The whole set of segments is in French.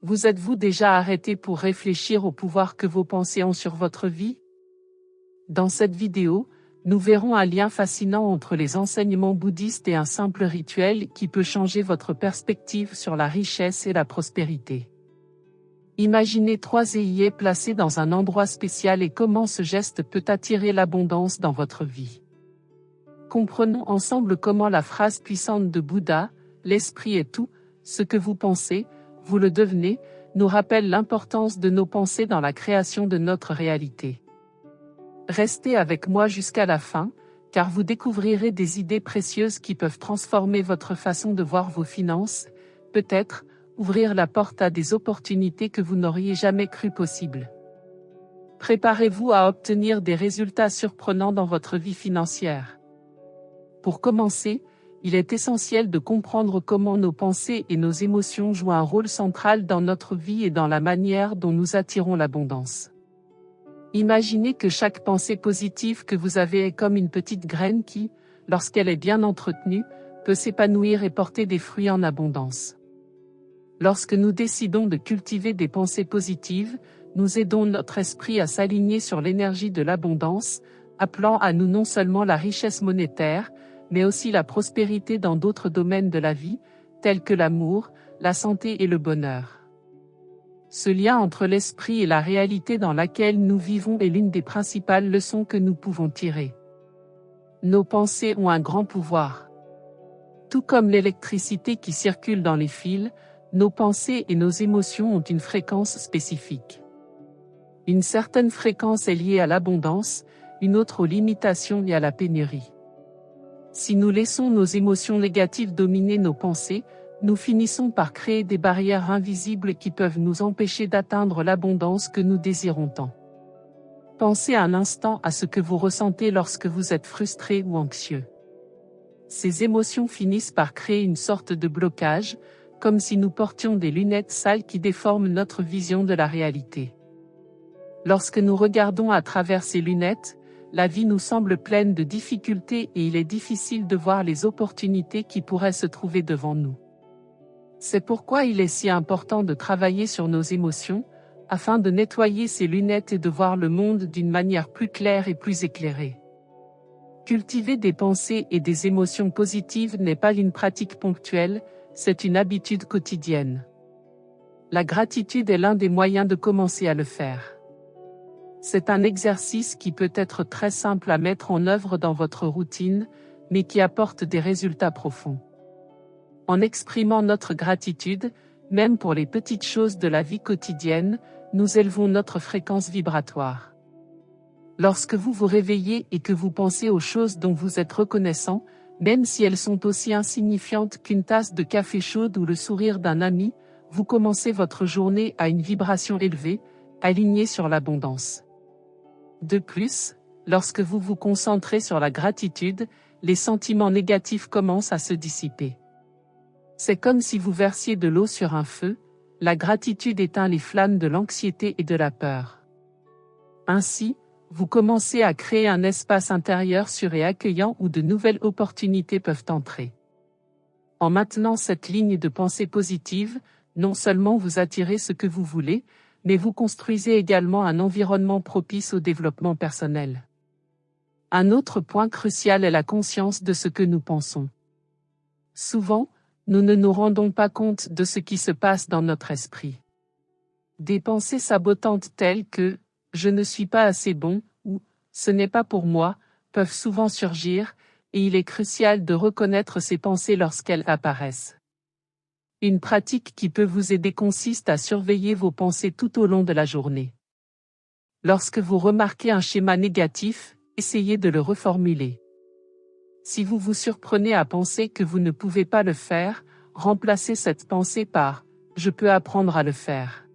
Vous êtes-vous déjà arrêté pour réfléchir au pouvoir que vos pensées ont sur votre vie? Dans cette vidéo, nous verrons un lien fascinant entre les enseignements bouddhistes et un simple rituel qui peut changer votre perspective sur la richesse et la prospérité. Imaginez 3 œillets placés dans un endroit spécial et comment ce geste peut attirer l'abondance dans votre vie. Comprenons ensemble comment la phrase puissante de Bouddha, « L'esprit est tout, ce que vous pensez, vous le devenez », nous rappelle l'importance de nos pensées dans la création de notre réalité. Restez avec moi jusqu'à la fin, car vous découvrirez des idées précieuses qui peuvent transformer votre façon de voir vos finances, peut-être, ouvrir la porte à des opportunités que vous n'auriez jamais cru possibles. Préparez-vous à obtenir des résultats surprenants dans votre vie financière. Pour commencer, il est essentiel de comprendre comment nos pensées et nos émotions jouent un rôle central dans notre vie et dans la manière dont nous attirons l'abondance. Imaginez que chaque pensée positive que vous avez est comme une petite graine qui, lorsqu'elle est bien entretenue, peut s'épanouir et porter des fruits en abondance. Lorsque nous décidons de cultiver des pensées positives, nous aidons notre esprit à s'aligner sur l'énergie de l'abondance, appelant à nous non seulement la richesse monétaire, mais aussi la prospérité dans d'autres domaines de la vie, tels que l'amour, la santé et le bonheur. Ce lien entre l'esprit et la réalité dans laquelle nous vivons est l'une des principales leçons que nous pouvons tirer. Nos pensées ont un grand pouvoir. Tout comme l'électricité qui circule dans les fils, nos pensées et nos émotions ont une fréquence spécifique. Une certaine fréquence est liée à l'abondance, une autre aux limitations et à la pénurie. Si nous laissons nos émotions négatives dominer nos pensées, nous finissons par créer des barrières invisibles qui peuvent nous empêcher d'atteindre l'abondance que nous désirons tant. Pensez un instant à ce que vous ressentez lorsque vous êtes frustré ou anxieux. Ces émotions finissent par créer une sorte de blocage, comme si nous portions des lunettes sales qui déforment notre vision de la réalité. Lorsque nous regardons à travers ces lunettes, la vie nous semble pleine de difficultés et il est difficile de voir les opportunités qui pourraient se trouver devant nous. C'est pourquoi il est si important de travailler sur nos émotions, afin de nettoyer ces lunettes et de voir le monde d'une manière plus claire et plus éclairée. Cultiver des pensées et des émotions positives n'est pas une pratique ponctuelle, c'est une habitude quotidienne. La gratitude est l'un des moyens de commencer à le faire. C'est un exercice qui peut être très simple à mettre en œuvre dans votre routine, mais qui apporte des résultats profonds. En exprimant notre gratitude, même pour les petites choses de la vie quotidienne, nous élevons notre fréquence vibratoire. Lorsque vous vous réveillez et que vous pensez aux choses dont vous êtes reconnaissant, même si elles sont aussi insignifiantes qu'une tasse de café chaude ou le sourire d'un ami, vous commencez votre journée à une vibration élevée, alignée sur l'abondance. De plus, lorsque vous vous concentrez sur la gratitude, les sentiments négatifs commencent à se dissiper. C'est comme si vous versiez de l'eau sur un feu, la gratitude éteint les flammes de l'anxiété et de la peur. Ainsi, vous commencez à créer un espace intérieur sûr et accueillant où de nouvelles opportunités peuvent entrer. En maintenant cette ligne de pensée positive, non seulement vous attirez ce que vous voulez, mais vous construisez également un environnement propice au développement personnel. Un autre point crucial est la conscience de ce que nous pensons. Souvent, nous ne nous rendons pas compte de ce qui se passe dans notre esprit. Des pensées sabotantes telles que « je ne suis pas assez bon » ou « ce n'est pas pour moi » peuvent souvent surgir, et il est crucial de reconnaître ces pensées lorsqu'elles apparaissent. Une pratique qui peut vous aider consiste à surveiller vos pensées tout au long de la journée. Lorsque vous remarquez un schéma négatif, essayez de le reformuler. Si vous vous surprenez à penser que vous ne pouvez pas le faire, remplacez cette pensée par « je peux apprendre à le faire ».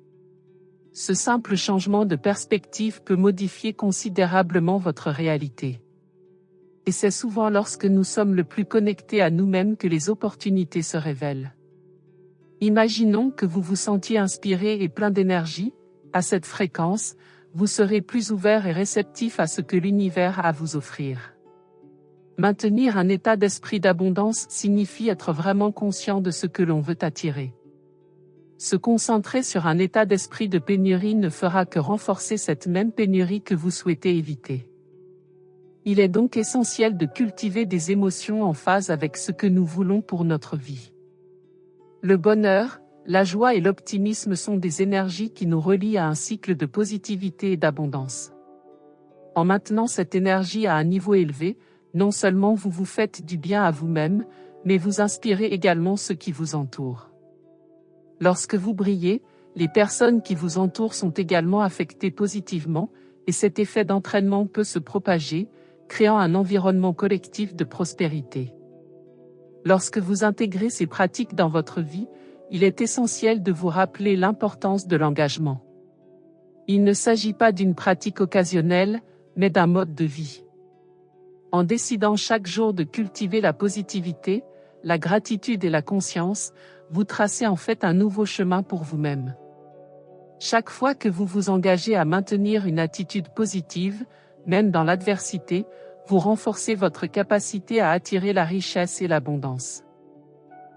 Ce simple changement de perspective peut modifier considérablement votre réalité. Et c'est souvent lorsque nous sommes le plus connectés à nous-mêmes que les opportunités se révèlent. Imaginons que vous vous sentiez inspiré et plein d'énergie. À cette fréquence, vous serez plus ouvert et réceptif à ce que l'univers a à vous offrir. Maintenir un état d'esprit d'abondance signifie être vraiment conscient de ce que l'on veut attirer. Se concentrer sur un état d'esprit de pénurie ne fera que renforcer cette même pénurie que vous souhaitez éviter. Il est donc essentiel de cultiver des émotions en phase avec ce que nous voulons pour notre vie. Le bonheur, la joie et l'optimisme sont des énergies qui nous relient à un cycle de positivité et d'abondance. En maintenant cette énergie à un niveau élevé, non seulement vous vous faites du bien à vous-même, mais vous inspirez également ceux qui vous entourent. Lorsque vous brillez, les personnes qui vous entourent sont également affectées positivement, et cet effet d'entraînement peut se propager, créant un environnement collectif de prospérité. Lorsque vous intégrez ces pratiques dans votre vie, il est essentiel de vous rappeler l'importance de l'engagement. Il ne s'agit pas d'une pratique occasionnelle, mais d'un mode de vie. En décidant chaque jour de cultiver la positivité, la gratitude et la conscience, vous tracez en fait un nouveau chemin pour vous-même. Chaque fois que vous vous engagez à maintenir une attitude positive, même dans l'adversité, vous renforcez votre capacité à attirer la richesse et l'abondance.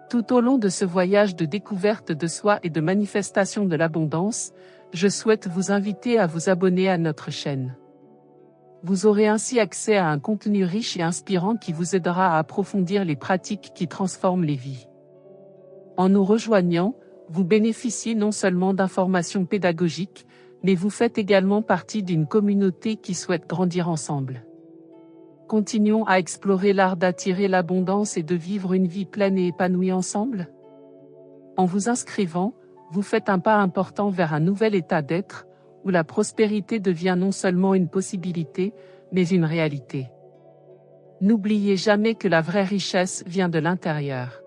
Tout au long de ce voyage de découverte de soi et de manifestation de l'abondance, je souhaite vous inviter à vous abonner à notre chaîne. Vous aurez ainsi accès à un contenu riche et inspirant qui vous aidera à approfondir les pratiques qui transforment les vies. En nous rejoignant, vous bénéficiez non seulement d'informations pédagogiques, mais vous faites également partie d'une communauté qui souhaite grandir ensemble. Continuons à explorer l'art d'attirer l'abondance et de vivre une vie pleine et épanouie ensemble. En vous inscrivant, vous faites un pas important vers un nouvel état d'être, où la prospérité devient non seulement une possibilité, mais une réalité. N'oubliez jamais que la vraie richesse vient de l'intérieur.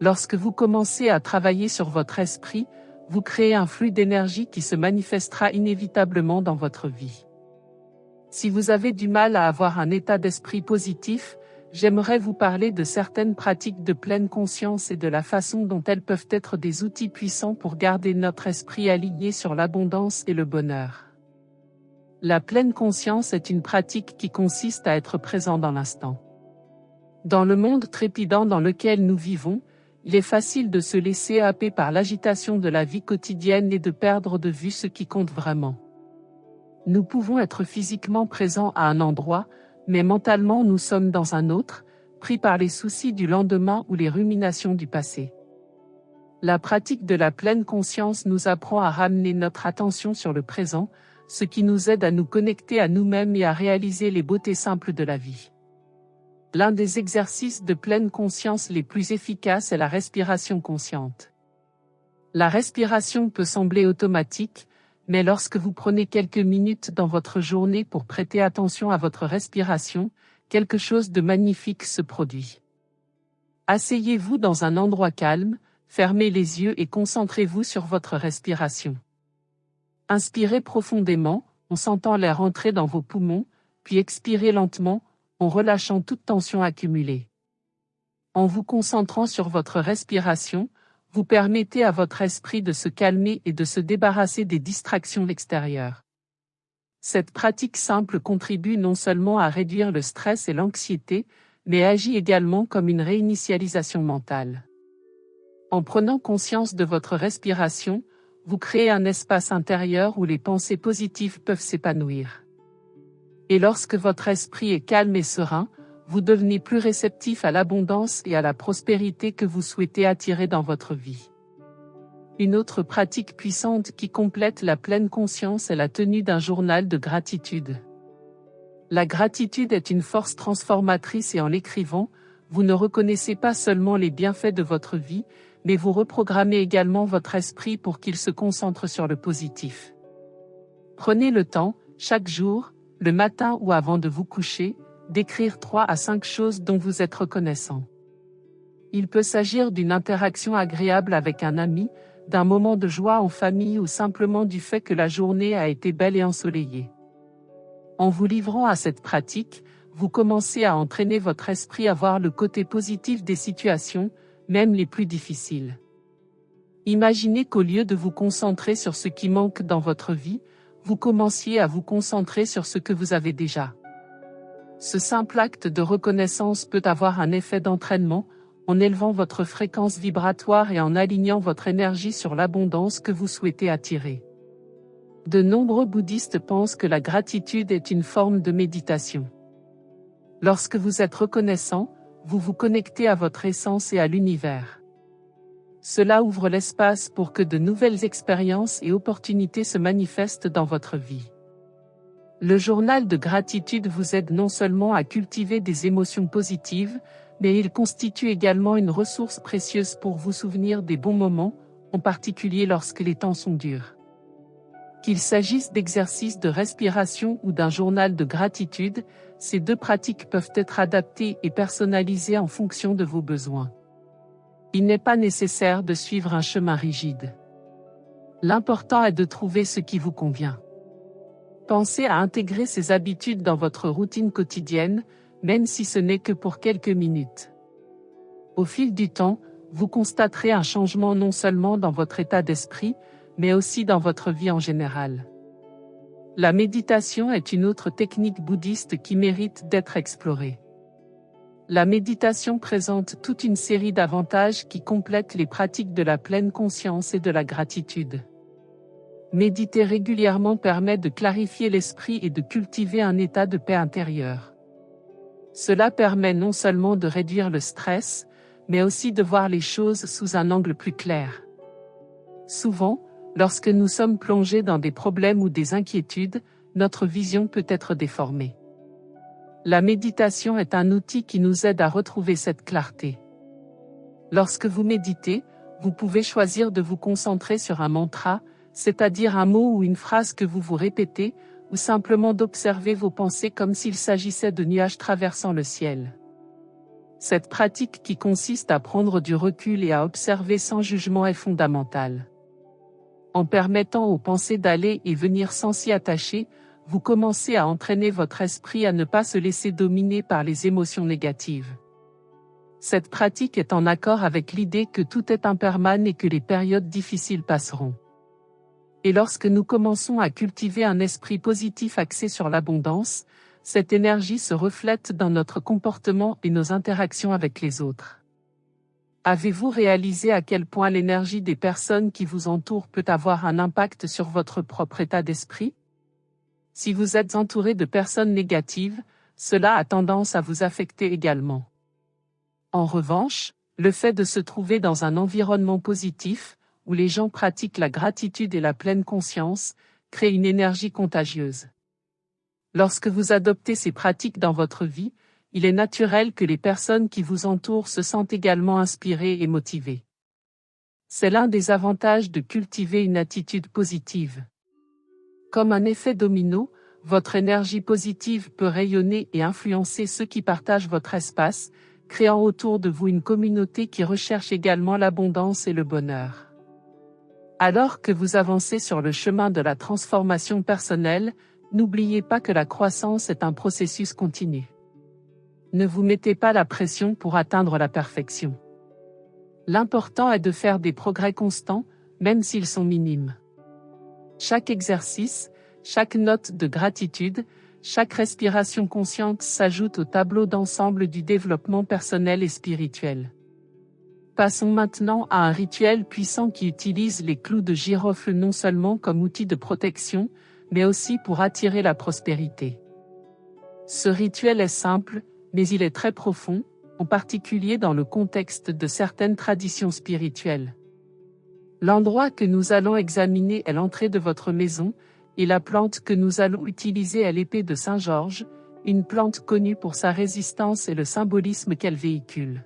Lorsque vous commencez à travailler sur votre esprit, vous créez un flux d'énergie qui se manifestera inévitablement dans votre vie. Si vous avez du mal à avoir un état d'esprit positif, j'aimerais vous parler de certaines pratiques de pleine conscience et de la façon dont elles peuvent être des outils puissants pour garder notre esprit aligné sur l'abondance et le bonheur. La pleine conscience est une pratique qui consiste à être présent dans l'instant. Dans le monde trépidant dans lequel nous vivons, il est facile de se laisser happer par l'agitation de la vie quotidienne et de perdre de vue ce qui compte vraiment. Nous pouvons être physiquement présents à un endroit, mais mentalement nous sommes dans un autre, pris par les soucis du lendemain ou les ruminations du passé. La pratique de la pleine conscience nous apprend à ramener notre attention sur le présent, ce qui nous aide à nous connecter à nous-mêmes et à réaliser les beautés simples de la vie. L'un des exercices de pleine conscience les plus efficaces est la respiration consciente. La respiration peut sembler automatique, mais lorsque vous prenez quelques minutes dans votre journée pour prêter attention à votre respiration, quelque chose de magnifique se produit. Asseyez-vous dans un endroit calme, fermez les yeux et concentrez-vous sur votre respiration. Inspirez profondément, en sentant l'air entrer dans vos poumons, puis expirez lentement, en relâchant toute tension accumulée. En vous concentrant sur votre respiration, vous permettez à votre esprit de se calmer et de se débarrasser des distractions extérieures. Cette pratique simple contribue non seulement à réduire le stress et l'anxiété, mais agit également comme une réinitialisation mentale. En prenant conscience de votre respiration, vous créez un espace intérieur où les pensées positives peuvent s'épanouir. Et lorsque votre esprit est calme et serein, vous devenez plus réceptif à l'abondance et à la prospérité que vous souhaitez attirer dans votre vie. Une autre pratique puissante qui complète la pleine conscience est la tenue d'un journal de gratitude. La gratitude est une force transformatrice et en l'écrivant, vous ne reconnaissez pas seulement les bienfaits de votre vie, mais vous reprogrammez également votre esprit pour qu'il se concentre sur le positif. Prenez le temps, chaque jour, le matin ou avant de vous coucher, d'écrire 3 à 5 choses dont vous êtes reconnaissant. Il peut s'agir d'une interaction agréable avec un ami, d'un moment de joie en famille ou simplement du fait que la journée a été belle et ensoleillée. En vous livrant à cette pratique, vous commencez à entraîner votre esprit à voir le côté positif des situations, même les plus difficiles. Imaginez qu'au lieu de vous concentrer sur ce qui manque dans votre vie, vous commenciez à vous concentrer sur ce que vous avez déjà. Ce simple acte de reconnaissance peut avoir un effet d'entraînement, en élevant votre fréquence vibratoire et en alignant votre énergie sur l'abondance que vous souhaitez attirer. De nombreux bouddhistes pensent que la gratitude est une forme de méditation. Lorsque vous êtes reconnaissant, vous vous connectez à votre essence et à l'univers. Cela ouvre l'espace pour que de nouvelles expériences et opportunités se manifestent dans votre vie. Le journal de gratitude vous aide non seulement à cultiver des émotions positives, mais il constitue également une ressource précieuse pour vous souvenir des bons moments, en particulier lorsque les temps sont durs. Qu'il s'agisse d'exercices de respiration ou d'un journal de gratitude, ces deux pratiques peuvent être adaptées et personnalisées en fonction de vos besoins. Il n'est pas nécessaire de suivre un chemin rigide. L'important est de trouver ce qui vous convient. Pensez à intégrer ces habitudes dans votre routine quotidienne, même si ce n'est que pour quelques minutes. Au fil du temps, vous constaterez un changement non seulement dans votre état d'esprit, mais aussi dans votre vie en général. La méditation est une autre technique bouddhiste qui mérite d'être explorée. La méditation présente toute une série d'avantages qui complètent les pratiques de la pleine conscience et de la gratitude. Méditer régulièrement permet de clarifier l'esprit et de cultiver un état de paix intérieure. Cela permet non seulement de réduire le stress, mais aussi de voir les choses sous un angle plus clair. Souvent, lorsque nous sommes plongés dans des problèmes ou des inquiétudes, notre vision peut être déformée. La méditation est un outil qui nous aide à retrouver cette clarté. Lorsque vous méditez, vous pouvez choisir de vous concentrer sur un mantra, c'est-à-dire un mot ou une phrase que vous vous répétez, ou simplement d'observer vos pensées comme s'il s'agissait de nuages traversant le ciel. Cette pratique qui consiste à prendre du recul et à observer sans jugement est fondamentale. En permettant aux pensées d'aller et venir sans s'y attacher, vous commencez à entraîner votre esprit à ne pas se laisser dominer par les émotions négatives. Cette pratique est en accord avec l'idée que tout est impermanent et que les périodes difficiles passeront. Et lorsque nous commençons à cultiver un esprit positif axé sur l'abondance, cette énergie se reflète dans notre comportement et nos interactions avec les autres. Avez-vous réalisé à quel point l'énergie des personnes qui vous entourent peut avoir un impact sur votre propre état d'esprit? Si vous êtes entouré de personnes négatives, cela a tendance à vous affecter également. En revanche, le fait de se trouver dans un environnement positif, où les gens pratiquent la gratitude et la pleine conscience, crée une énergie contagieuse. Lorsque vous adoptez ces pratiques dans votre vie, il est naturel que les personnes qui vous entourent se sentent également inspirées et motivées. C'est l'un des avantages de cultiver une attitude positive. Comme un effet domino, votre énergie positive peut rayonner et influencer ceux qui partagent votre espace, créant autour de vous une communauté qui recherche également l'abondance et le bonheur. Alors que vous avancez sur le chemin de la transformation personnelle, n'oubliez pas que la croissance est un processus continu. Ne vous mettez pas la pression pour atteindre la perfection. L'important est de faire des progrès constants, même s'ils sont minimes. Chaque exercice, chaque note de gratitude, chaque respiration consciente s'ajoute au tableau d'ensemble du développement personnel et spirituel. Passons maintenant à un rituel puissant qui utilise les clous de girofle non seulement comme outil de protection, mais aussi pour attirer la prospérité. Ce rituel est simple, mais il est très profond, en particulier dans le contexte de certaines traditions spirituelles. L'endroit que nous allons examiner est l'entrée de votre maison, et la plante que nous allons utiliser est l'épée de Saint-Georges, une plante connue pour sa résistance et le symbolisme qu'elle véhicule.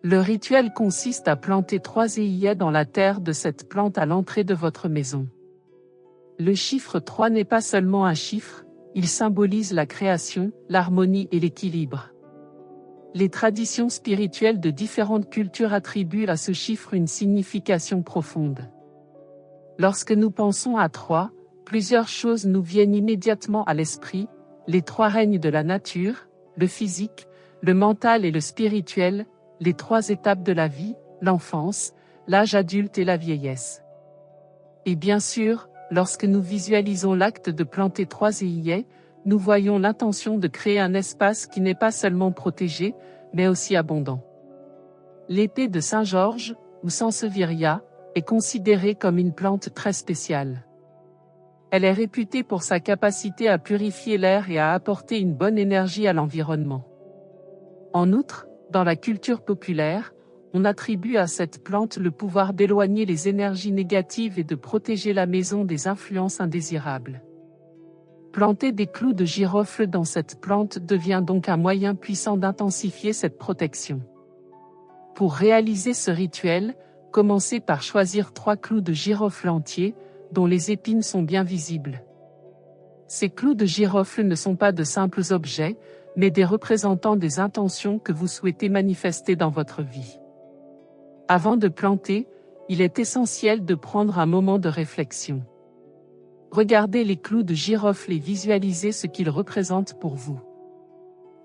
Le rituel consiste à planter 3 œillets dans la terre de cette plante à l'entrée de votre maison. Le chiffre 3 n'est pas seulement un chiffre, il symbolise la création, l'harmonie et l'équilibre. Les traditions spirituelles de différentes cultures attribuent à ce chiffre une signification profonde. Lorsque nous pensons à 3, plusieurs choses nous viennent immédiatement à l'esprit, les 3 règnes de la nature, le physique, le mental et le spirituel, les 3 étapes de la vie, l'enfance, l'âge adulte et la vieillesse. Et bien sûr, lorsque nous visualisons l'acte de planter 3 œillets, nous voyons l'intention de créer un espace qui n'est pas seulement protégé, mais aussi abondant. L'épée de Saint-Georges, ou Sansevieria, est considérée comme une plante très spéciale. Elle est réputée pour sa capacité à purifier l'air et à apporter une bonne énergie à l'environnement. En outre, dans la culture populaire, on attribue à cette plante le pouvoir d'éloigner les énergies négatives et de protéger la maison des influences indésirables. Planter des clous de girofle dans cette plante devient donc un moyen puissant d'intensifier cette protection. Pour réaliser ce rituel, commencez par choisir 3 clous de girofle entiers, dont les épines sont bien visibles. Ces clous de girofle ne sont pas de simples objets, mais des représentants des intentions que vous souhaitez manifester dans votre vie. Avant de planter, il est essentiel de prendre un moment de réflexion. Regardez les clous de girofle et visualisez ce qu'ils représentent pour vous.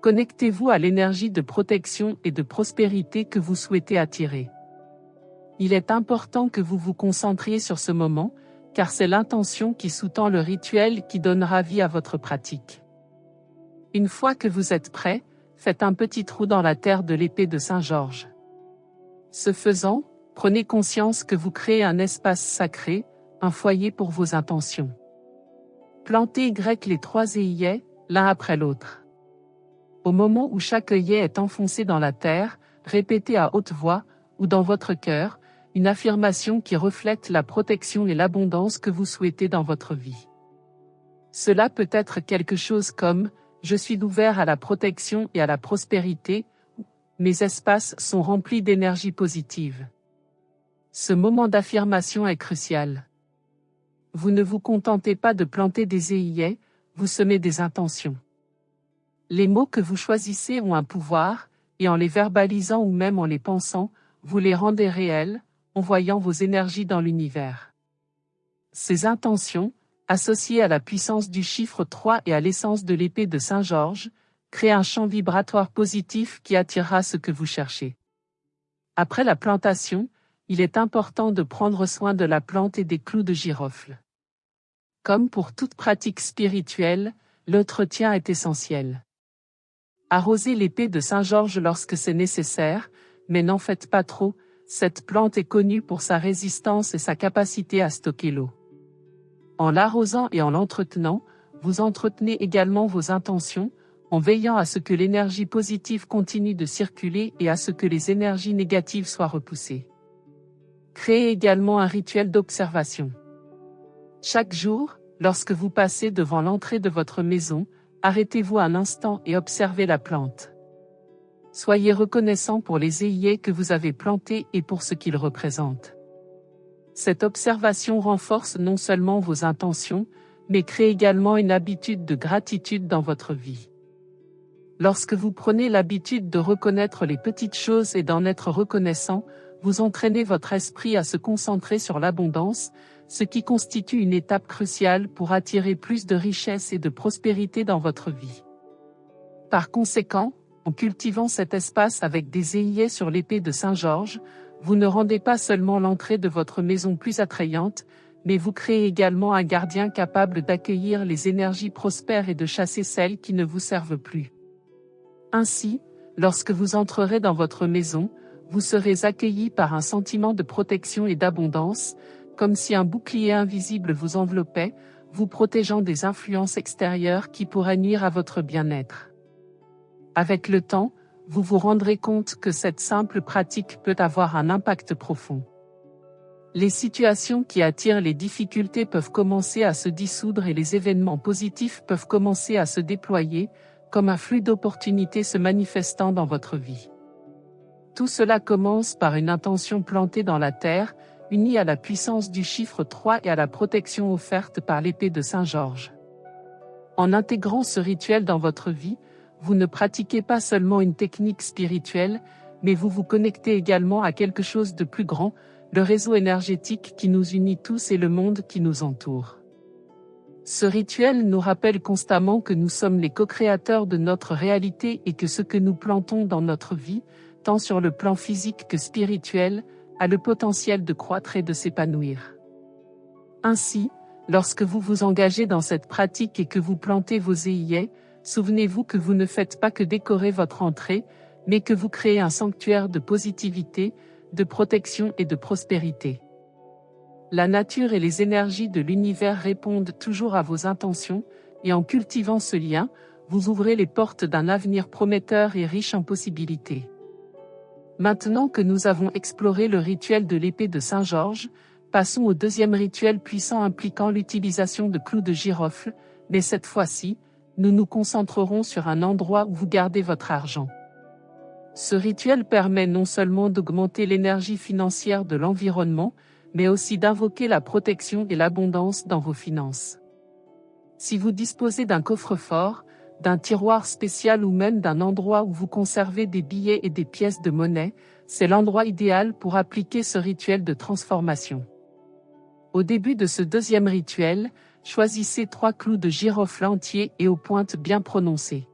Connectez-vous à l'énergie de protection et de prospérité que vous souhaitez attirer. Il est important que vous vous concentriez sur ce moment, car c'est l'intention qui sous-tend le rituel qui donnera vie à votre pratique. Une fois que vous êtes prêt, faites un petit trou dans la terre de l'épée de Saint-Georges. Ce faisant, prenez conscience que vous créez un espace sacré, un foyer pour vos intentions. Plantez les 3 œillets, l'un après l'autre. Au moment où chaque œillet est enfoncé dans la terre, répétez à haute voix, ou dans votre cœur, une affirmation qui reflète la protection et l'abondance que vous souhaitez dans votre vie. Cela peut être quelque chose comme « Je suis ouvert à la protection et à la prospérité » ou « Mes espaces sont remplis d'énergie positive ». Ce moment d'affirmation est crucial. Vous ne vous contentez pas de planter des œillets, vous semez des intentions. Les mots que vous choisissez ont un pouvoir, et en les verbalisant ou même en les pensant, vous les rendez réels, envoyant vos énergies dans l'univers. Ces intentions, associées à la puissance du chiffre 3 et à l'essence de l'épée de Saint-Georges, créent un champ vibratoire positif qui attirera ce que vous cherchez. Après la plantation, il est important de prendre soin de la plante et des clous de girofle. Comme pour toute pratique spirituelle, l'entretien est essentiel. Arrosez l'épée de Saint-Georges lorsque c'est nécessaire, mais n'en faites pas trop, cette plante est connue pour sa résistance et sa capacité à stocker l'eau. En l'arrosant et en l'entretenant, vous entretenez également vos intentions, en veillant à ce que l'énergie positive continue de circuler et à ce que les énergies négatives soient repoussées. Créez également un rituel d'observation. Chaque jour, lorsque vous passez devant l'entrée de votre maison, arrêtez-vous un instant et observez la plante. Soyez reconnaissant pour les œillets que vous avez plantés et pour ce qu'ils représentent. Cette observation renforce non seulement vos intentions, mais crée également une habitude de gratitude dans votre vie. Lorsque vous prenez l'habitude de reconnaître les petites choses et d'en être reconnaissant, vous entraînez votre esprit à se concentrer sur l'abondance, ce qui constitue une étape cruciale pour attirer plus de richesse et de prospérité dans votre vie. Par conséquent, en cultivant cet espace avec des œillets sur l'épée de Saint-Georges, vous ne rendez pas seulement l'entrée de votre maison plus attrayante, mais vous créez également un gardien capable d'accueillir les énergies prospères et de chasser celles qui ne vous servent plus. Ainsi, lorsque vous entrerez dans votre maison, vous serez accueilli par un sentiment de protection et d'abondance, comme si un bouclier invisible vous enveloppait, vous protégeant des influences extérieures qui pourraient nuire à votre bien-être. Avec le temps, vous vous rendrez compte que cette simple pratique peut avoir un impact profond. Les situations qui attirent les difficultés peuvent commencer à se dissoudre et les événements positifs peuvent commencer à se déployer, comme un flux d'opportunités se manifestant dans votre vie. Tout cela commence par une intention plantée dans la terre, unie à la puissance du chiffre 3 et à la protection offerte par l'épée de Saint-Georges. En intégrant ce rituel dans votre vie, vous ne pratiquez pas seulement une technique spirituelle, mais vous vous connectez également à quelque chose de plus grand, le réseau énergétique qui nous unit tous et le monde qui nous entoure. Ce rituel nous rappelle constamment que nous sommes les co-créateurs de notre réalité et que ce que nous plantons dans notre vie, tant sur le plan physique que spirituel, a le potentiel de croître et de s'épanouir. Ainsi, lorsque vous vous engagez dans cette pratique et que vous plantez vos œillets, souvenez-vous que vous ne faites pas que décorer votre entrée, mais que vous créez un sanctuaire de positivité, de protection et de prospérité. La nature et les énergies de l'univers répondent toujours à vos intentions, et en cultivant ce lien, vous ouvrez les portes d'un avenir prometteur et riche en possibilités. Maintenant que nous avons exploré le rituel de l'épée de Saint-Georges, passons au deuxième rituel puissant impliquant l'utilisation de clous de girofle, mais cette fois-ci, nous nous concentrerons sur un endroit où vous gardez votre argent. Ce rituel permet non seulement d'augmenter l'énergie financière de l'environnement, mais aussi d'invoquer la protection et l'abondance dans vos finances. Si vous disposez d'un coffre-fort, d'un tiroir spécial ou même d'un endroit où vous conservez des billets et des pièces de monnaie, c'est l'endroit idéal pour appliquer ce rituel de transformation. Au début de ce deuxième rituel, choisissez 3 clous de girofle entiers et aux pointes bien prononcées.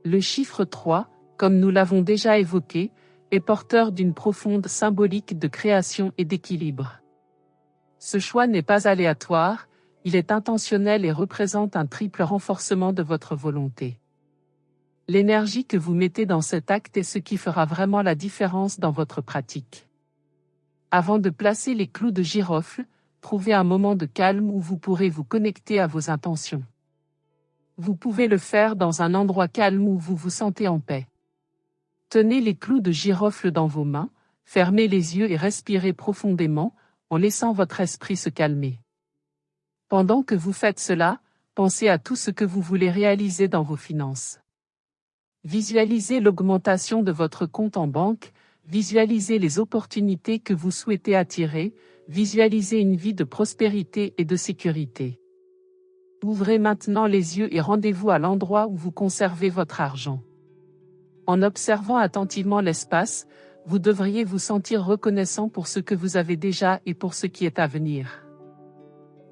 Le chiffre 3, comme nous l'avons déjà évoqué, est porteur d'une profonde symbolique de création et d'équilibre. Ce choix n'est pas aléatoire, il est intentionnel et représente un triple renforcement de votre volonté. L'énergie que vous mettez dans cet acte est ce qui fera vraiment la différence dans votre pratique. Avant de placer les clous de girofle, trouvez un moment de calme où vous pourrez vous connecter à vos intentions. Vous pouvez le faire dans un endroit calme où vous vous sentez en paix. Tenez les clous de girofle dans vos mains, fermez les yeux et respirez profondément, en laissant votre esprit se calmer. Pendant que vous faites cela, pensez à tout ce que vous voulez réaliser dans vos finances. Visualisez l'augmentation de votre compte en banque, visualisez les opportunités que vous souhaitez attirer, visualisez une vie de prospérité et de sécurité. Ouvrez maintenant les yeux et rendez-vous à l'endroit où vous conservez votre argent. En observant attentivement l'espace, vous devriez vous sentir reconnaissant pour ce que vous avez déjà et pour ce qui est à venir.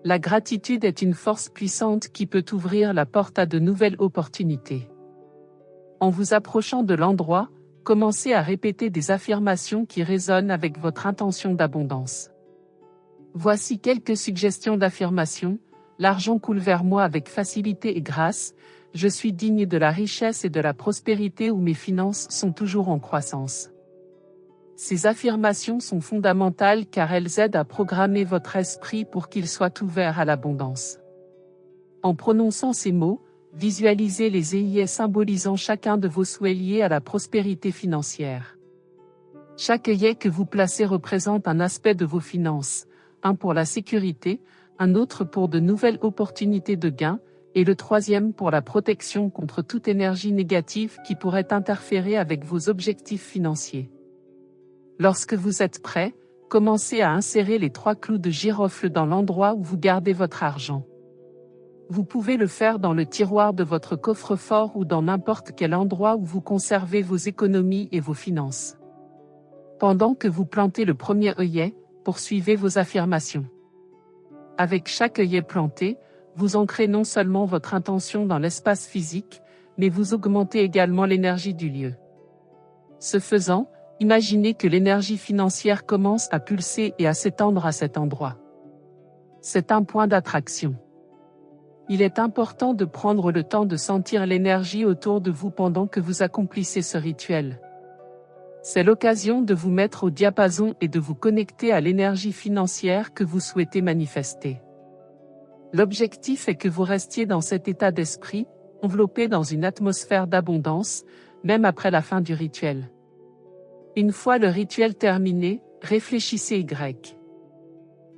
La gratitude est une force puissante qui peut ouvrir la porte à de nouvelles opportunités. En vous approchant de l'endroit, commencez à répéter des affirmations qui résonnent avec votre intention d'abondance. Voici quelques suggestions d'affirmations. L'argent coule vers moi avec facilité et grâce, je suis digne de la richesse et de la prospérité où mes finances sont toujours en croissance. Ces affirmations sont fondamentales car elles aident à programmer votre esprit pour qu'il soit ouvert à l'abondance. En prononçant ces mots, visualisez les œillets symbolisant chacun de vos souhaits liés à la prospérité financière. Chaque œillet que vous placez représente un aspect de vos finances, un pour la sécurité, un autre pour de nouvelles opportunités de gain, et le troisième pour la protection contre toute énergie négative qui pourrait interférer avec vos objectifs financiers. Lorsque vous êtes prêt, commencez à insérer les 3 clous de girofle dans l'endroit où vous gardez votre argent. Vous pouvez le faire dans le tiroir de votre coffre-fort ou dans n'importe quel endroit où vous conservez vos économies et vos finances. Pendant que vous plantez le premier œillet, poursuivez vos affirmations. Avec chaque œillet planté, vous ancrez non seulement votre intention dans l'espace physique, mais vous augmentez également l'énergie du lieu. Ce faisant, imaginez que l'énergie financière commence à pulser et à s'étendre à cet endroit. C'est un point d'attraction. Il est important de prendre le temps de sentir l'énergie autour de vous pendant que vous accomplissez ce rituel. C'est l'occasion de vous mettre au diapason et de vous connecter à l'énergie financière que vous souhaitez manifester. L'objectif est que vous restiez dans cet état d'esprit, enveloppé dans une atmosphère d'abondance, même après la fin du rituel. Une fois le rituel terminé, réfléchissez Y.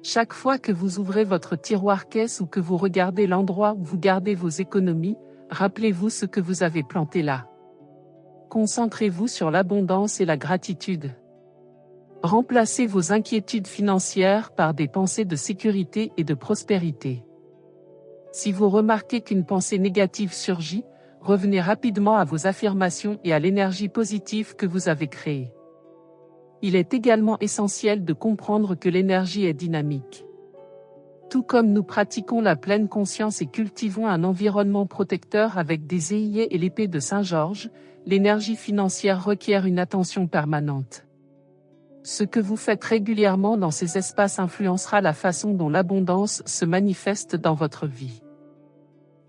Chaque fois que vous ouvrez votre tiroir caisse ou que vous regardez l'endroit où vous gardez vos économies, rappelez-vous ce que vous avez planté là. Concentrez-vous sur l'abondance et la gratitude. Remplacez vos inquiétudes financières par des pensées de sécurité et de prospérité. Si vous remarquez qu'une pensée négative surgit, revenez rapidement à vos affirmations et à l'énergie positive que vous avez créée. Il est également essentiel de comprendre que l'énergie est dynamique. Tout comme nous pratiquons la pleine conscience et cultivons un environnement protecteur avec des œillets et l'épée de Saint-Georges, l'énergie financière requiert une attention permanente. Ce que vous faites régulièrement dans ces espaces influencera la façon dont l'abondance se manifeste dans votre vie.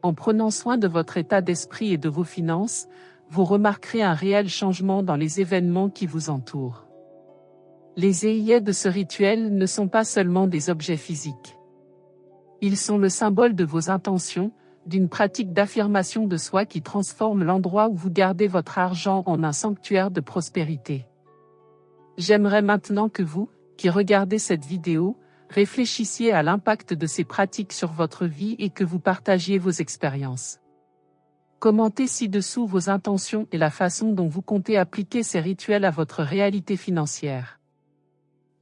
En prenant soin de votre état d'esprit et de vos finances, vous remarquerez un réel changement dans les événements qui vous entourent. Les œillets de ce rituel ne sont pas seulement des objets physiques. Ils sont le symbole de vos intentions, d'une pratique d'affirmation de soi qui transforme l'endroit où vous gardez votre argent en un sanctuaire de prospérité. J'aimerais maintenant que vous, qui regardez cette vidéo, réfléchissiez à l'impact de ces pratiques sur votre vie et que vous partagiez vos expériences. Commentez ci-dessous vos intentions et la façon dont vous comptez appliquer ces rituels à votre réalité financière.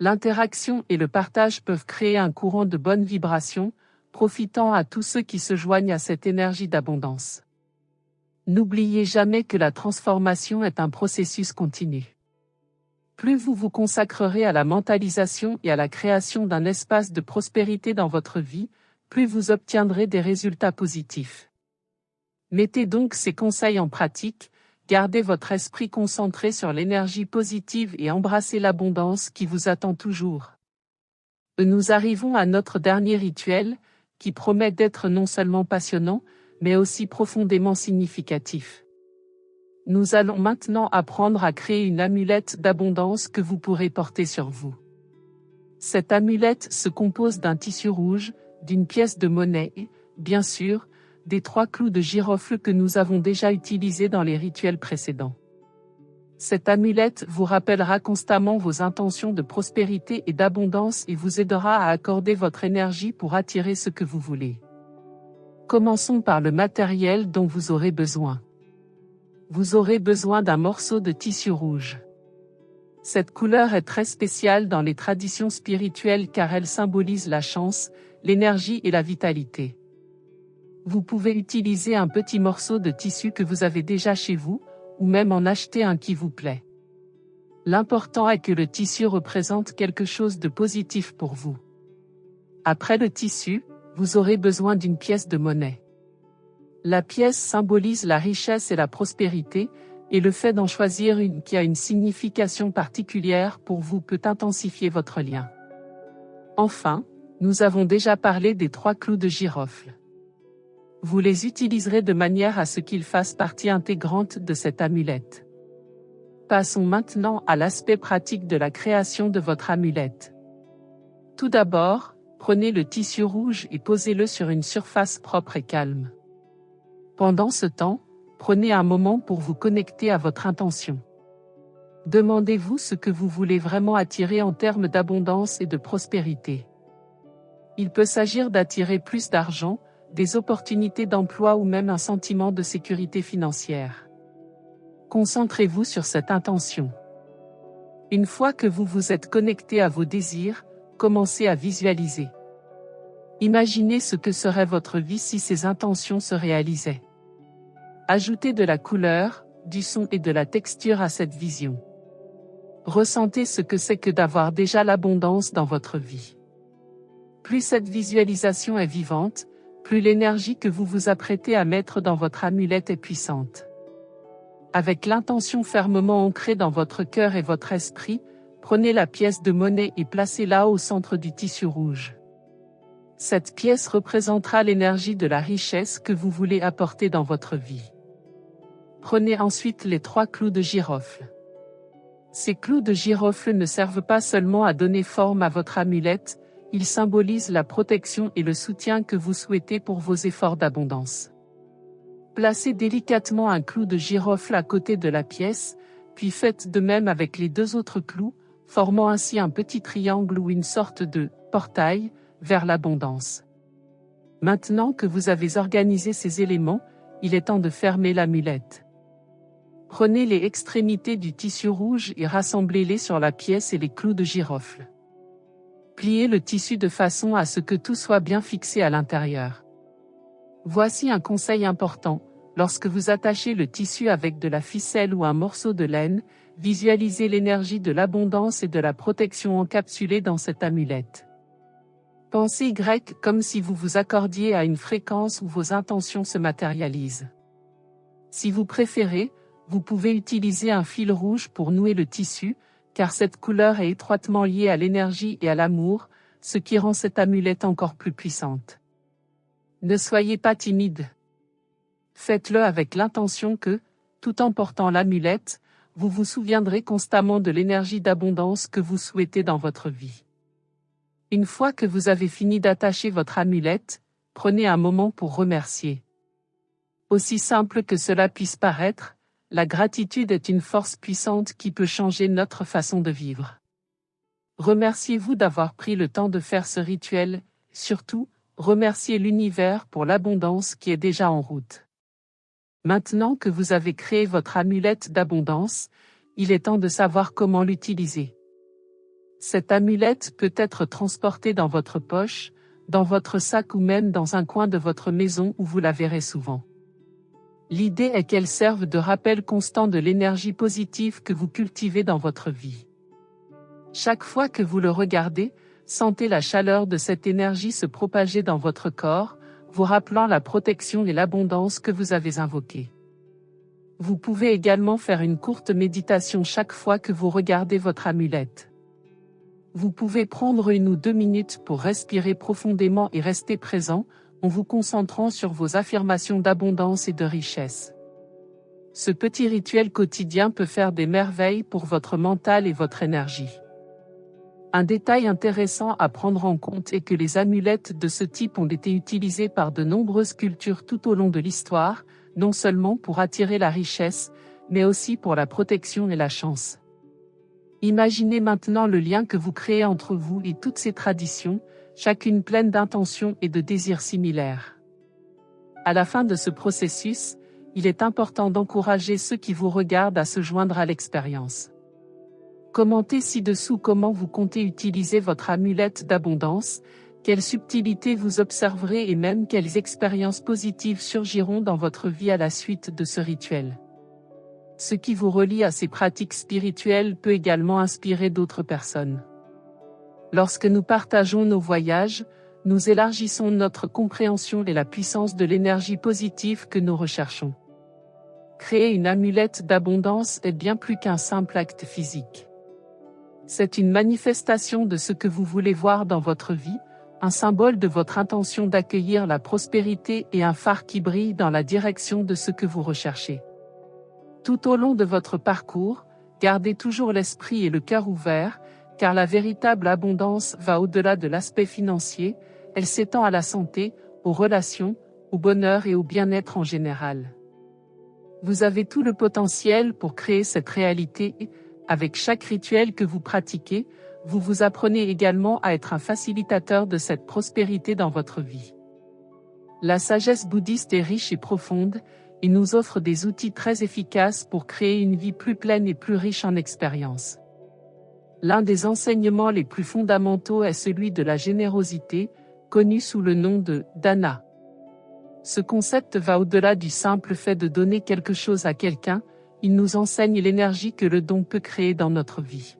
L'interaction et le partage peuvent créer un courant de bonnes vibrations, profitant à tous ceux qui se joignent à cette énergie d'abondance. N'oubliez jamais que la transformation est un processus continu. Plus vous vous consacrerez à la mentalisation et à la création d'un espace de prospérité dans votre vie, plus vous obtiendrez des résultats positifs. Mettez donc ces conseils en pratique, gardez votre esprit concentré sur l'énergie positive et embrassez l'abondance qui vous attend toujours. Nous arrivons à notre dernier rituel, qui promet d'être non seulement passionnant, mais aussi profondément significatif. Nous allons maintenant apprendre à créer une amulette d'abondance que vous pourrez porter sur vous. Cette amulette se compose d'un tissu rouge, d'une pièce de monnaie et, bien sûr, des 3 clous de girofle que nous avons déjà utilisés dans les rituels précédents. Cette amulette vous rappellera constamment vos intentions de prospérité et d'abondance et vous aidera à accorder votre énergie pour attirer ce que vous voulez. Commençons par le matériel dont vous aurez besoin. Vous aurez besoin d'un morceau de tissu rouge. Cette couleur est très spéciale dans les traditions spirituelles car elle symbolise la chance, l'énergie et la vitalité. Vous pouvez utiliser un petit morceau de tissu que vous avez déjà chez vous, ou même en acheter un qui vous plaît. L'important est que le tissu représente quelque chose de positif pour vous. Après le tissu, vous aurez besoin d'une pièce de monnaie. La pièce symbolise la richesse et la prospérité, et le fait d'en choisir une qui a une signification particulière pour vous peut intensifier votre lien. Enfin, nous avons déjà parlé des 3 clous de girofle. Vous les utiliserez de manière à ce qu'ils fassent partie intégrante de cette amulette. Passons maintenant à l'aspect pratique de la création de votre amulette. Tout d'abord, prenez le tissu rouge et posez-le sur une surface propre et calme. Pendant ce temps, prenez un moment pour vous connecter à votre intention. Demandez-vous ce que vous voulez vraiment attirer en termes d'abondance et de prospérité. Il peut s'agir d'attirer plus d'argent, des opportunités d'emploi ou même un sentiment de sécurité financière. Concentrez-vous sur cette intention. Une fois que vous vous êtes connecté à vos désirs, commencez à visualiser. Imaginez ce que serait votre vie si ces intentions se réalisaient. Ajoutez de la couleur, du son et de la texture à cette vision. Ressentez ce que c'est que d'avoir déjà l'abondance dans votre vie. Plus cette visualisation est vivante, plus l'énergie que vous vous apprêtez à mettre dans votre amulette est puissante. Avec l'intention fermement ancrée dans votre cœur et votre esprit, prenez la pièce de monnaie et placez-la au centre du tissu rouge. Cette pièce représentera l'énergie de la richesse que vous voulez apporter dans votre vie. Prenez ensuite les 3 clous de girofle. Ces clous de girofle ne servent pas seulement à donner forme à votre amulette, ils symbolisent la protection et le soutien que vous souhaitez pour vos efforts d'abondance. Placez délicatement un clou de girofle à côté de la pièce, puis faites de même avec les 2 autres clous, formant ainsi un petit triangle ou une sorte de portail vers l'abondance. Maintenant que vous avez organisé ces éléments, il est temps de fermer l'amulette. Prenez les extrémités du tissu rouge et rassemblez-les sur la pièce et les clous de girofle. Pliez le tissu de façon à ce que tout soit bien fixé à l'intérieur. Voici un conseil important, lorsque vous attachez le tissu avec de la ficelle ou un morceau de laine, visualisez l'énergie de l'abondance et de la protection encapsulée dans cette amulette. Pensez Y comme si vous vous accordiez à une fréquence où vos intentions se matérialisent. Si vous préférez, vous pouvez utiliser un fil rouge pour nouer le tissu, car cette couleur est étroitement liée à l'énergie et à l'amour, ce qui rend cette amulette encore plus puissante. Ne soyez pas timide. Faites-le avec l'intention que, tout en portant l'amulette, vous vous souviendrez constamment de l'énergie d'abondance que vous souhaitez dans votre vie. Une fois que vous avez fini d'attacher votre amulette, prenez un moment pour remercier. Aussi simple que cela puisse paraître, la gratitude est une force puissante qui peut changer notre façon de vivre. Remerciez-vous d'avoir pris le temps de faire ce rituel, surtout, remerciez l'univers pour l'abondance qui est déjà en route. Maintenant que vous avez créé votre amulette d'abondance, il est temps de savoir comment l'utiliser. Cette amulette peut être transportée dans votre poche, dans votre sac ou même dans un coin de votre maison où vous la verrez souvent. L'idée est qu'elle serve de rappel constant de l'énergie positive que vous cultivez dans votre vie. Chaque fois que vous le regardez, sentez la chaleur de cette énergie se propager dans votre corps, vous rappelant la protection et l'abondance que vous avez invoquées. Vous pouvez également faire une courte méditation chaque fois que vous regardez votre amulette. Vous pouvez prendre 1 ou 2 minutes pour respirer profondément et rester présent, en vous concentrant sur vos affirmations d'abondance et de richesse. Ce petit rituel quotidien peut faire des merveilles pour votre mental et votre énergie. Un détail intéressant à prendre en compte est que les amulettes de ce type ont été utilisées par de nombreuses cultures tout au long de l'histoire, non seulement pour attirer la richesse, mais aussi pour la protection et la chance. Imaginez maintenant le lien que vous créez entre vous et toutes ces traditions, chacune pleine d'intentions et de désirs similaires. À la fin de ce processus, il est important d'encourager ceux qui vous regardent à se joindre à l'expérience. Commentez ci-dessous comment vous comptez utiliser votre amulette d'abondance, quelles subtilités vous observerez et même quelles expériences positives surgiront dans votre vie à la suite de ce rituel. Ce qui vous relie à ces pratiques spirituelles peut également inspirer d'autres personnes. Lorsque nous partageons nos voyages, nous élargissons notre compréhension et la puissance de l'énergie positive que nous recherchons. Créer une amulette d'abondance est bien plus qu'un simple acte physique. C'est une manifestation de ce que vous voulez voir dans votre vie, un symbole de votre intention d'accueillir la prospérité et un phare qui brille dans la direction de ce que vous recherchez. Tout au long de votre parcours, gardez toujours l'esprit et le cœur ouverts, car la véritable abondance va au-delà de l'aspect financier, elle s'étend à la santé, aux relations, au bonheur et au bien-être en général. Vous avez tout le potentiel pour créer cette réalité et, avec chaque rituel que vous pratiquez, vous vous apprenez également à être un facilitateur de cette prospérité dans votre vie. La sagesse bouddhiste est riche et profonde, et nous offre des outils très efficaces pour créer une vie plus pleine et plus riche en expériences. L'un des enseignements les plus fondamentaux est celui de la générosité, connu sous le nom de dana. Ce concept va au-delà du simple fait de donner quelque chose à quelqu'un, il nous enseigne l'énergie que le don peut créer dans notre vie.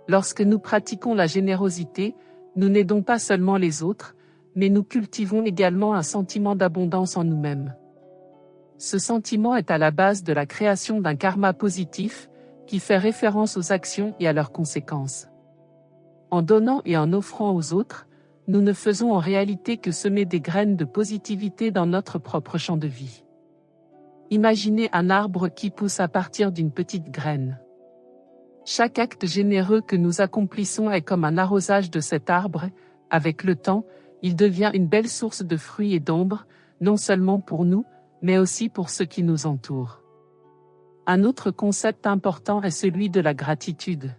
Lorsque nous pratiquons la générosité, nous n'aidons pas seulement les autres, mais nous cultivons également un sentiment d'abondance en nous-mêmes. Ce sentiment est à la base de la création d'un karma positif, qui fait référence aux actions et à leurs conséquences. En donnant et en offrant aux autres, nous ne faisons en réalité que semer des graines de positivité dans notre propre champ de vie. Imaginez un arbre qui pousse à partir d'une petite graine. Chaque acte généreux que nous accomplissons est comme un arrosage de cet arbre, avec le temps, il devient une belle source de fruits et d'ombre, non seulement pour nous, mais aussi pour ceux qui nous entourent. Un autre concept important est celui de la gratitude.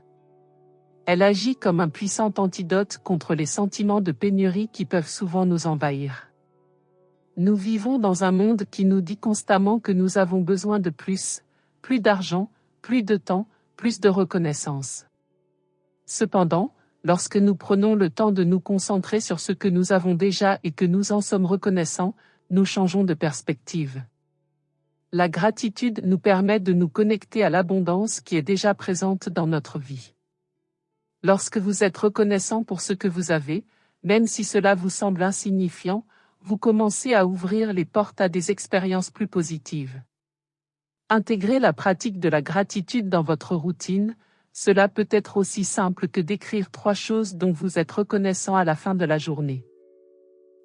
Elle agit comme un puissant antidote contre les sentiments de pénurie qui peuvent souvent nous envahir. Nous vivons dans un monde qui nous dit constamment que nous avons besoin de plus d'argent, plus de temps, plus de reconnaissance. Cependant, lorsque nous prenons le temps de nous concentrer sur ce que nous avons déjà et que nous en sommes reconnaissants, nous changeons de perspective. La gratitude nous permet de nous connecter à l'abondance qui est déjà présente dans notre vie. Lorsque vous êtes reconnaissant pour ce que vous avez, même si cela vous semble insignifiant, vous commencez à ouvrir les portes à des expériences plus positives. Intégrez la pratique de la gratitude dans votre routine, cela peut être aussi simple que d'écrire 3 choses dont vous êtes reconnaissant à la fin de la journée.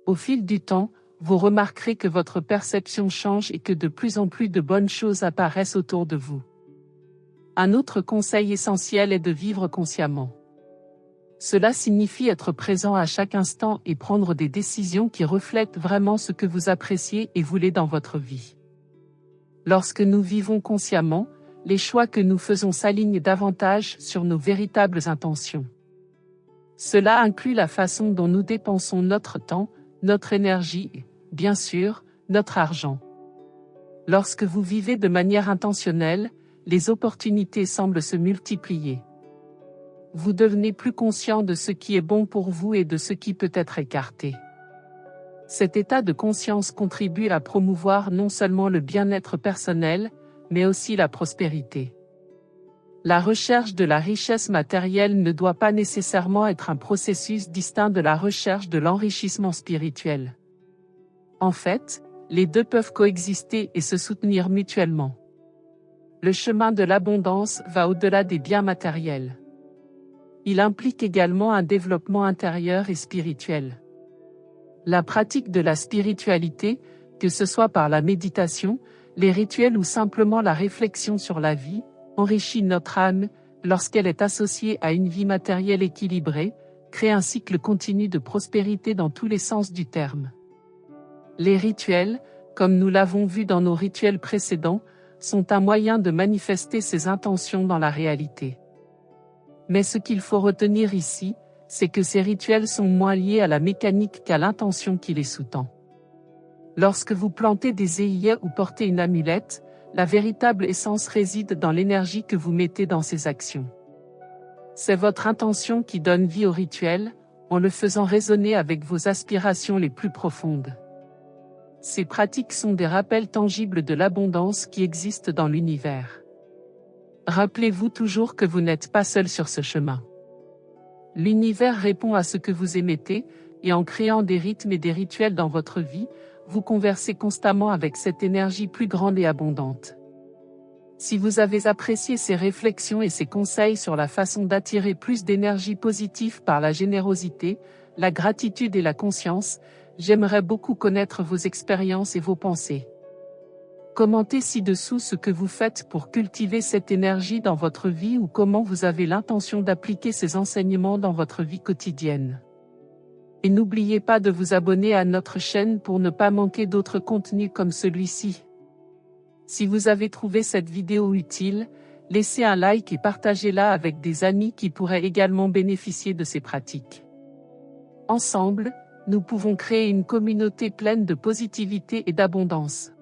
Au fil du temps, vous remarquerez que votre perception change et que de plus en plus de bonnes choses apparaissent autour de vous. Un autre conseil essentiel est de vivre consciemment. Cela signifie être présent à chaque instant et prendre des décisions qui reflètent vraiment ce que vous appréciez et voulez dans votre vie. Lorsque nous vivons consciemment, les choix que nous faisons s'alignent davantage sur nos véritables intentions. Cela inclut la façon dont nous dépensons notre temps, notre énergie et, bien sûr, notre argent. Lorsque vous vivez de manière intentionnelle, les opportunités semblent se multiplier. Vous devenez plus conscient de ce qui est bon pour vous et de ce qui peut être écarté. Cet état de conscience contribue à promouvoir non seulement le bien-être personnel, mais aussi la prospérité. La recherche de la richesse matérielle ne doit pas nécessairement être un processus distinct de la recherche de l'enrichissement spirituel. En fait, les deux peuvent coexister et se soutenir mutuellement. Le chemin de l'abondance va au-delà des biens matériels. Il implique également un développement intérieur et spirituel. La pratique de la spiritualité, que ce soit par la méditation, les rituels ou simplement la réflexion sur la vie, enrichit notre âme, lorsqu'elle est associée à une vie matérielle équilibrée, crée un cycle continu de prospérité dans tous les sens du terme. Les rituels, comme nous l'avons vu dans nos rituels précédents, sont un moyen de manifester ces intentions dans la réalité. Mais ce qu'il faut retenir ici, c'est que ces rituels sont moins liés à la mécanique qu'à l'intention qui les sous-tend. Lorsque vous plantez des œillets ou portez une amulette, la véritable essence réside dans l'énergie que vous mettez dans ces actions. C'est votre intention qui donne vie au rituel, en le faisant résonner avec vos aspirations les plus profondes. Ces pratiques sont des rappels tangibles de l'abondance qui existe dans l'univers. Rappelez-vous toujours que vous n'êtes pas seul sur ce chemin. L'univers répond à ce que vous émettez, et en créant des rythmes et des rituels dans votre vie, vous conversez constamment avec cette énergie plus grande et abondante. Si vous avez apprécié ces réflexions et ces conseils sur la façon d'attirer plus d'énergie positive par la générosité, la gratitude et la conscience, j'aimerais beaucoup connaître vos expériences et vos pensées. Commentez ci-dessous ce que vous faites pour cultiver cette énergie dans votre vie ou comment vous avez l'intention d'appliquer ces enseignements dans votre vie quotidienne. Et n'oubliez pas de vous abonner à notre chaîne pour ne pas manquer d'autres contenus comme celui-ci. Si vous avez trouvé cette vidéo utile, laissez un like et partagez-la avec des amis qui pourraient également bénéficier de ces pratiques. Ensemble, nous pouvons créer une communauté pleine de positivité et d'abondance.